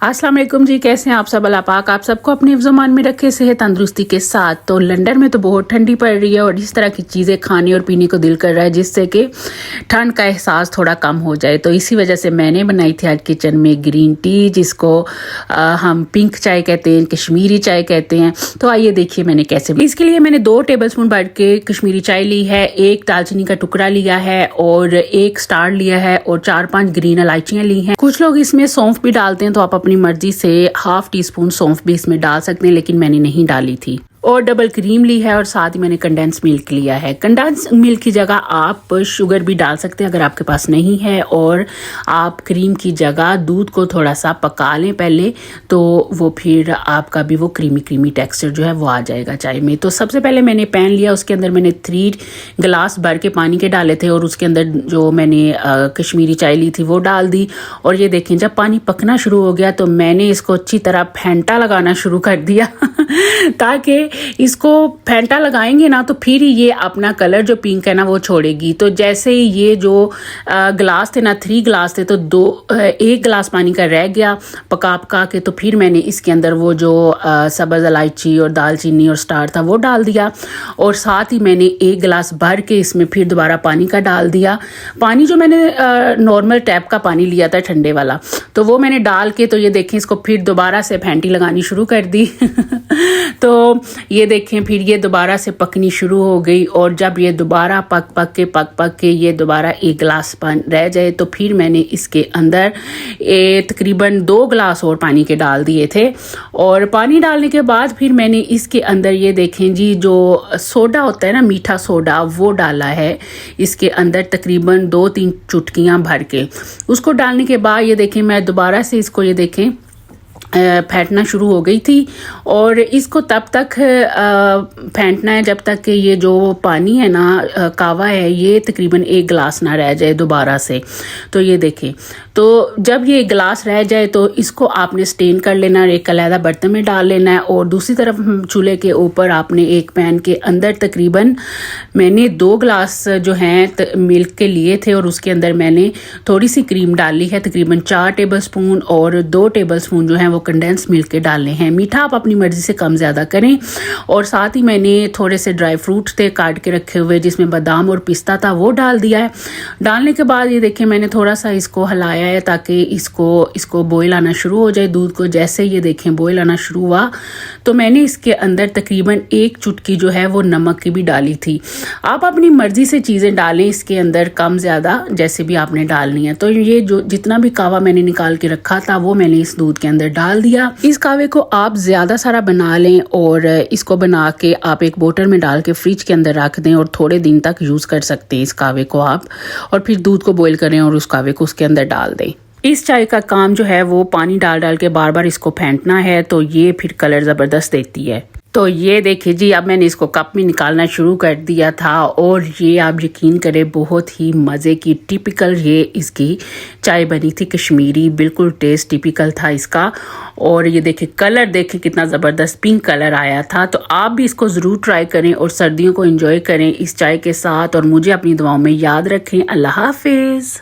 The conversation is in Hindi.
अस्सलाम वालेकुम जी, कैसे हैं आप सब? अल्लाह पाक आप सबको अपने ज़मान में रखे, सेहत तंदुरुस्ती के साथ। तो लंदन में तो बहुत ठंडी पड़ रही है और इस तरह की चीज़ें खाने और पीने को दिल कर रहा है जिससे कि ठंड का एहसास थोड़ा कम हो जाए। तो इसी वजह से मैंने बनाई थी आज किचन में ग्रीन टी, जिसको हम पिंक चाय कहते हैं, कश्मीरी चाय कहते हैं। तो आइए देखिए मैंने कैसे। इसके लिए मैंने 2 टेबलस्पून भर के कश्मीरी चाय ली है, 1 दालचीनी का टुकड़ा लिया है और 1 स्टार लिया है और 4-5 ग्रीन इलायचियाँ ली हैं। कुछ लोग इसमें सौंफ भी डालते हैं, तो आप अपनी मर्जी से ½ टीस्पून सौंफ भी इसमें डाल सकते हैं, लेकिन मैंने नहीं डाली थी। और डबल क्रीम ली है और साथ ही मैंने कंडेंस मिल्क लिया है। कंडेंस मिल्क की जगह आप शुगर भी डाल सकते हैं अगर आपके पास नहीं है, और आप क्रीम की जगह दूध को थोड़ा सा पका लें पहले, तो वो फिर आपका भी वो क्रीमी टेक्सचर जो है वो आ जाएगा चाय में। तो सबसे पहले मैंने पैन लिया, उसके अंदर मैंने 3 गिलास भर के पानी के डाले थे और उसके अंदर जो मैंने कश्मीरी चाय ली थी वो डाल दी। और ये देखें, जब पानी पकना शुरू हो गया तो मैंने इसको अच्छी तरह फेंटा लगाना शुरू कर दिया ताकि इसको फेंटा लगाएंगे ना तो फिर ये अपना कलर जो पिंक है ना वो छोड़ेगी। तो जैसे ही ये जो गिलास थे ना, 3 गिलास थे, तो 1 गिलास पानी का रह गया पका के, तो फिर मैंने इसके अंदर वो जो सब्ज़ इलायची और दालचीनी और स्टार था वो डाल दिया और साथ ही मैंने 1 गिलास भर के इसमें फिर दोबारा पानी का डाल दिया। पानी जो मैंने नॉर्मल टैप का पानी लिया था ठंडे वाला, तो वो मैंने डाल के, तो ये देखें, इसको फिर दोबारा से फेंटी लगानी शुरू कर दी तो ये देखें फिर ये दोबारा से पकनी शुरू हो गई। और जब ये दोबारा पक के ये दोबारा 1 गिलास पानी रह जाए, तो फिर मैंने इसके अंदर तकरीबन 2 गिलास और पानी के डाल दिए थे। और पानी डालने के बाद फिर मैंने इसके अंदर ये देखें जी, जो सोडा होता है ना, मीठा सोडा, वो डाला है इसके अंदर तकरीबन 2-3 चुटकियाँ भर के। उसको डालने के बाद ये देखें मैं दोबारा से इसको ये देखें फेंटना शुरू हो गई थी। और इसको तब तक फेंटना है जब तक कि ये जो पानी है ना, कावा है, ये तकरीबन 1 गिलास ना रह जाए दोबारा से। तो ये देखें, तो जब ये 1 गिलास रह जाए तो इसको आपने स्टेन कर लेना और एक अलग बर्तन में डाल लेना है। और दूसरी तरफ चूल्हे के ऊपर आपने एक पैन के अंदर तकरीबन मैंने 2 गिलास जो हैं मिल्क के लिए थे और उसके अंदर मैंने थोड़ी सी क्रीम डाली है, तकरीबन 4 टेबलस्पून, और 2 टेबलस्पून जो हैं वो कंडेंस मिल्क के डालने हैं। मीठा आप अपनी मर्जी से कम ज़्यादा करें। और साथ ही मैंने थोड़े से ड्राई फ्रूट्स थे काट के रखे हुए, जिसमें बादाम और पिस्ता था, वो डाल दिया है। डालने के बाद ये देखें मैंने थोड़ा सा इसको हिलाया है ताकि इसको बॉयल आना शुरू हो जाए दूध को। जैसे ये देखें बॉयल आना शुरू हुआ तो मैंने इसके अंदर तकरीबन 1 चुटकी जो है वो नमक की भी डाली थी। आप अपनी मर्जी से चीज़ें डालें इसके अंदर, कम ज़्यादा जैसे भी आपने डालनी है। तो ये जो जितना भी कावा मैंने निकाल के रखा था वो मैंने इस दूध के अंदर डाल दिया। इस कावे को आप ज़्यादा सारा बना लें और इसको बना के आप एक बोतल में डाल के फ्रिज के अंदर रख दें और थोड़े दिन तक यूज़ कर सकते हैं इस कावे को आप। और फिर दूध को बॉयल करें और उस कावे को उसके अंदर डाल दें। इस चाय का काम जो है वो पानी डाल के बार बार इसको फेंटना है, तो ये फिर कलर ज़बरदस्त देती है। तो ये देखिए जी, अब मैंने इसको कप में निकालना शुरू कर दिया था और ये आप यकीन करें बहुत ही मज़े की टिपिकल ये इसकी चाय बनी थी कश्मीरी, बिल्कुल टेस्ट टिपिकल था इसका। और ये देखिए कलर देखें कितना ज़बरदस्त पिंक कलर आया था। तो आप भी इसको ज़रूर ट्राई करें और सर्दियों को एंजॉय करें इस चाय के साथ, और मुझे अपनी दुआओं में याद रखें। अल्लाह हाफिज़।